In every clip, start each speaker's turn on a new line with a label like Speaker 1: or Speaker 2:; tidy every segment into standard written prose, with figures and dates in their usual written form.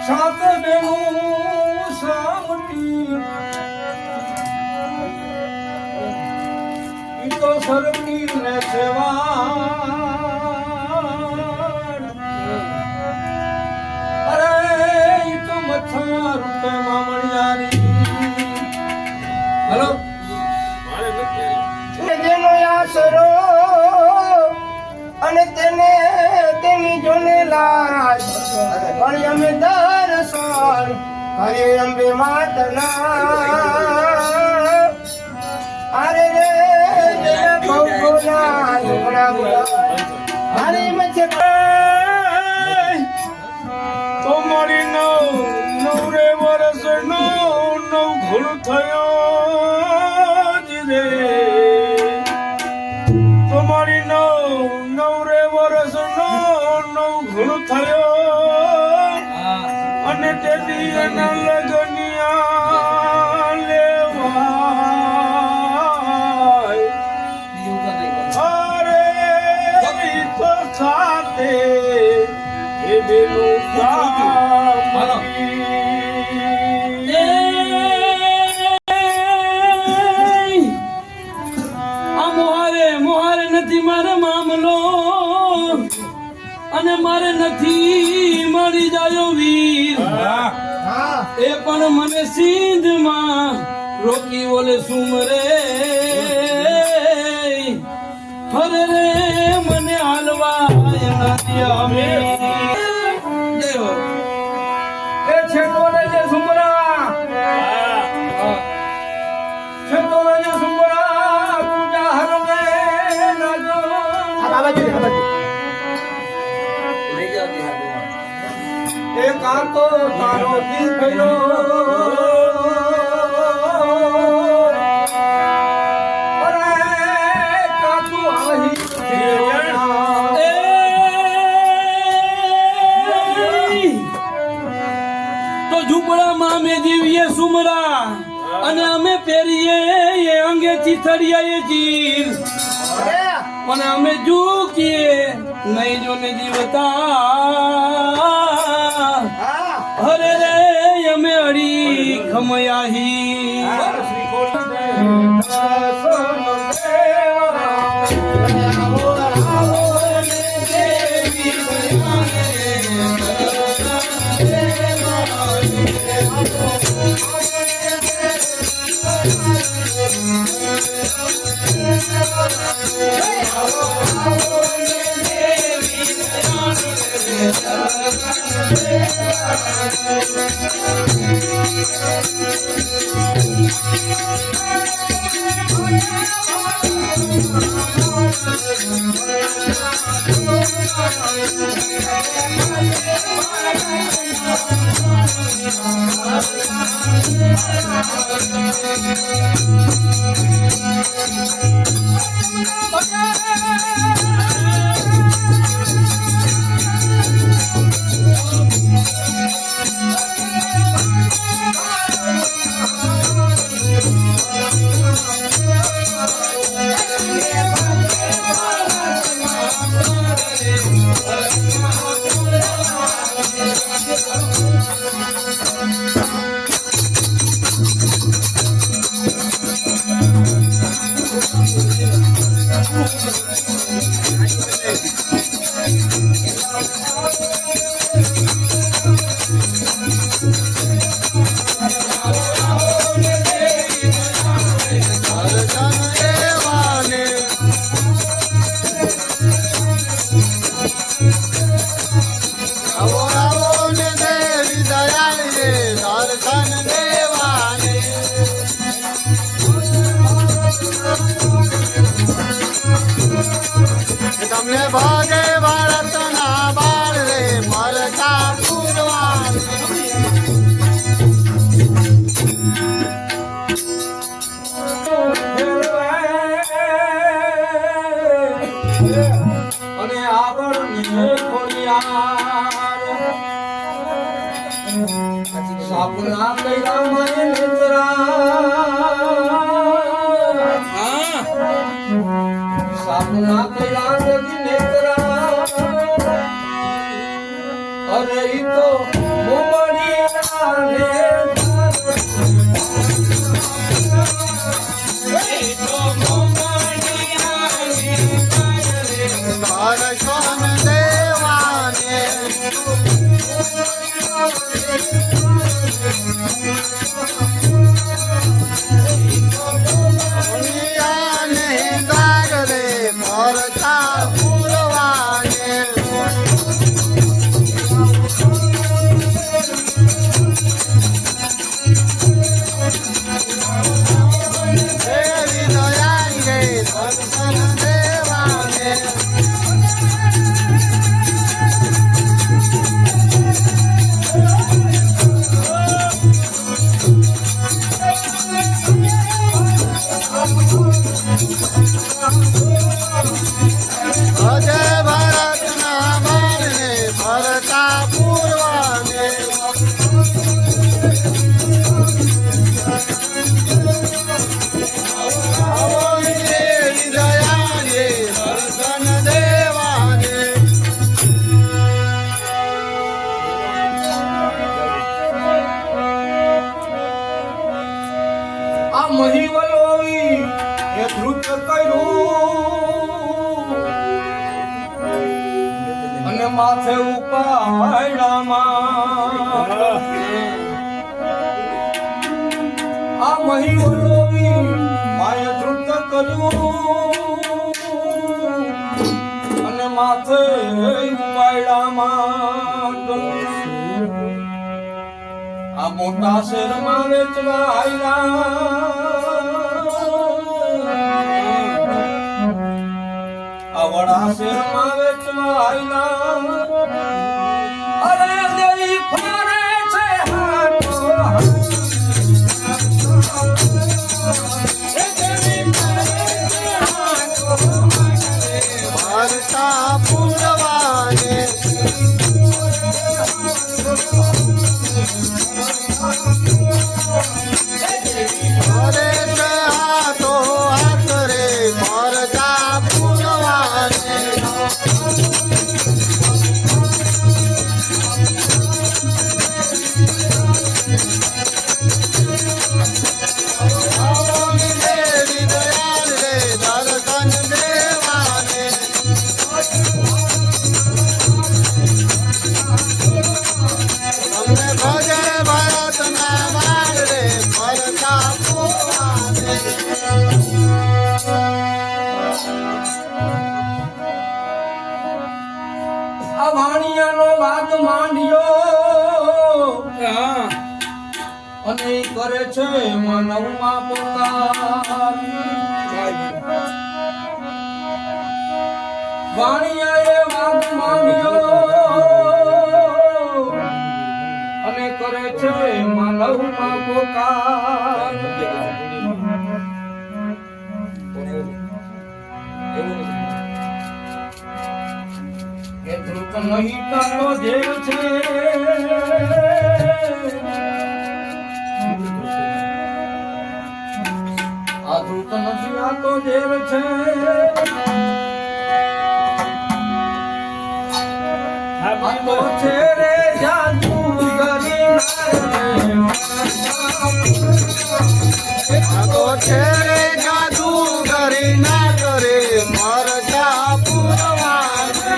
Speaker 1: સાત બેનું સામટી ઈ તો સરકી ને સેવા અરે ઈ તો મચ્છા રૂપે મામણિયારી હલો
Speaker 2: જેનો આશરો અને તેને તેની જોને લાજ પણ અમે દર્શન હરે અંબે માતના અરે રે જય ભગવાના લુગડા બોલા હરે મચે
Speaker 1: તમારી નવરે વર્ષ નો નવ ઘોડ થયો જ રે તમારી નવરે વર્ષ નો નવ ઘોડ થયો અને તેથી એના લગનિયા લેવાય અરે ઈ તો સાથે એ બેનું મોહારે નથી મારે મામલો અને મારે નથી મળી જાયો વીર એ પણ મને સિંધમાં રોકી ઓલે સુમરે હરે રે મને હાલવા અમે દેવો એ છેટોલે જે સુમરા છેટોલે જે સુમરા પૂજા હરવે નાજો
Speaker 2: આ બાબાજી
Speaker 1: એ કાતો તારો દિલ ભયો સુમરા અને અમે પહેરીએ એ અંગેથી થડિયાએ જીર પણ અમે ઝૂકીએ નહીં જોને જીવતા હરે રે અમે અડી ખમયાહી સાપના કૈરા માય નેત્રા સાપના કૈરા નેત્રા અરે ઈ તો મોમડી
Speaker 2: આ મહિવલોવી એ ધ્રુત કર્યું અને માથે ઉપાડામાં આ મહિવલોવી માએ ધ્રુત કર્યું અને માથે ઉપાડામાં આ મોટા શહેરમાં વેચવા આ વડા શહેરમાં વેચવા અરે દેવી ફરે છે હાટો
Speaker 3: ભારતા પૂરવાને અરે હાથો હાથ રે ભારતા પૂરવાને દેવી દયાલ રે દર્શન દેવાને અમને ભજે ભરતના બાળ રે ભરતા પૂરવાને
Speaker 2: આ વાણિયાનો વાત માંડ્યો અને ઈ કરે છે માનવમાં પોકાર વાણિયાએ વાત માંડ્યો અને કરે છે માનવમાં પોકાર એ ધ્રુત નહીં તારો દેવ છે આ ધ્રુત નથી આ તો દેવ છે આ તો છે રે જાદુગરી
Speaker 3: આ તો છે રે જાદુ કરી ના કરે ભરતા પૂરવાને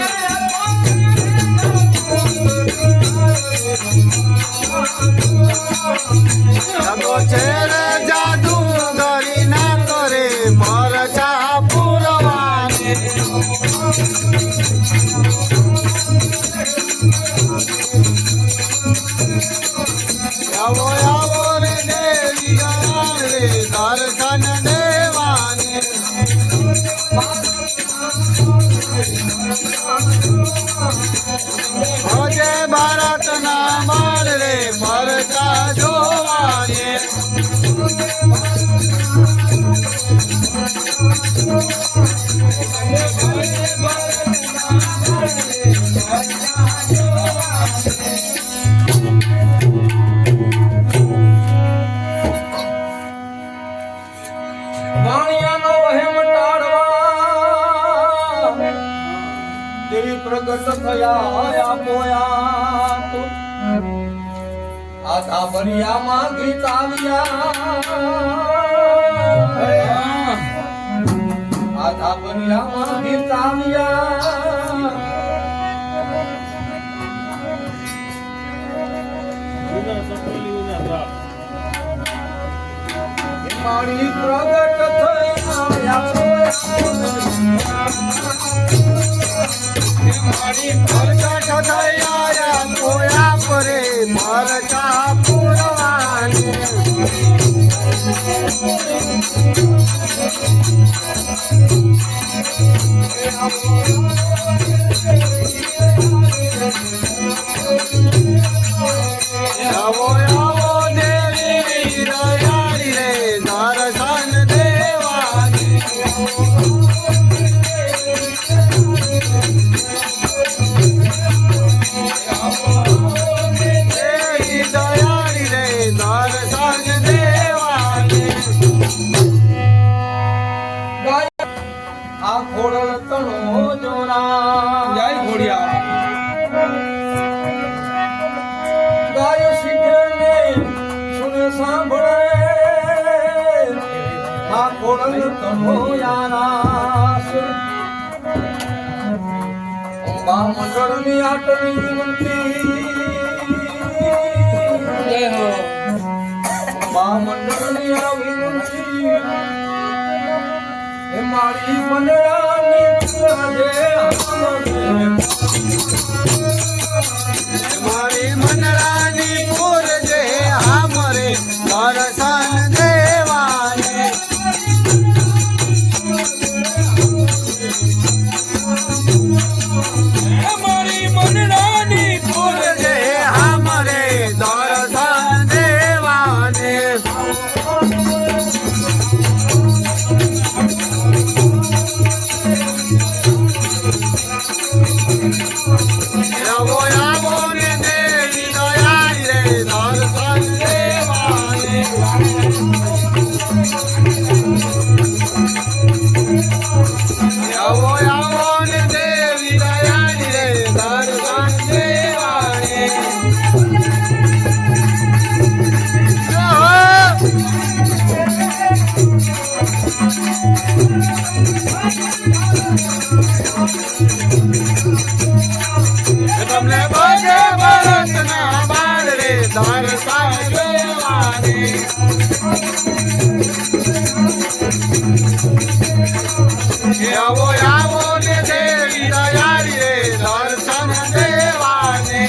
Speaker 3: આ તો છે રે જાદુ કરી ના કરે ભરતા પૂરવાને આવો આવો રે દેવી દયાળ રે દર્શન દેવાને ભજે ભારતના માળ રે ભરતા જોવાને
Speaker 2: આ ધાબરિયામાં ગીત આવ્યા આ ધાબરિયામાં ગીત આવ્યા મારી પ્રગટ
Speaker 3: મારી પ્રગટ થયા કોયા પરે પરચા પુરવાની આવો આવો દેવી દયાળી રે દર્શન દેવાની દેવી દયાળી રે દર્શન દેવાની
Speaker 2: આ ખોડલ તણો જોરા
Speaker 1: જય ખોડિયા
Speaker 2: ગાય શીખે ને સુને સાંભળે આ ખોડલ તણો યારાસ અંબા મંડળની આટલી વિનંતી
Speaker 1: જય હો
Speaker 2: અંબા મંડળની આ વિનંતી એ મારી મંડળાની
Speaker 3: મારી મનરાની પૂર જે હામરે દર્શન દેવાને
Speaker 1: મારી મંડળાની
Speaker 3: પૂર જે હામરે દર્શન દેવાને આવો આવો ને દેવી દયાળી રે દર્શન દેવાને આવો આવો ને દેવી દયાળી રે દર્શન દેવાને તમને બગે ભરતના બાળ રે દર્શન દેવાને આવો આવો ને દેવી દયાળી રે દર્શન દેવાને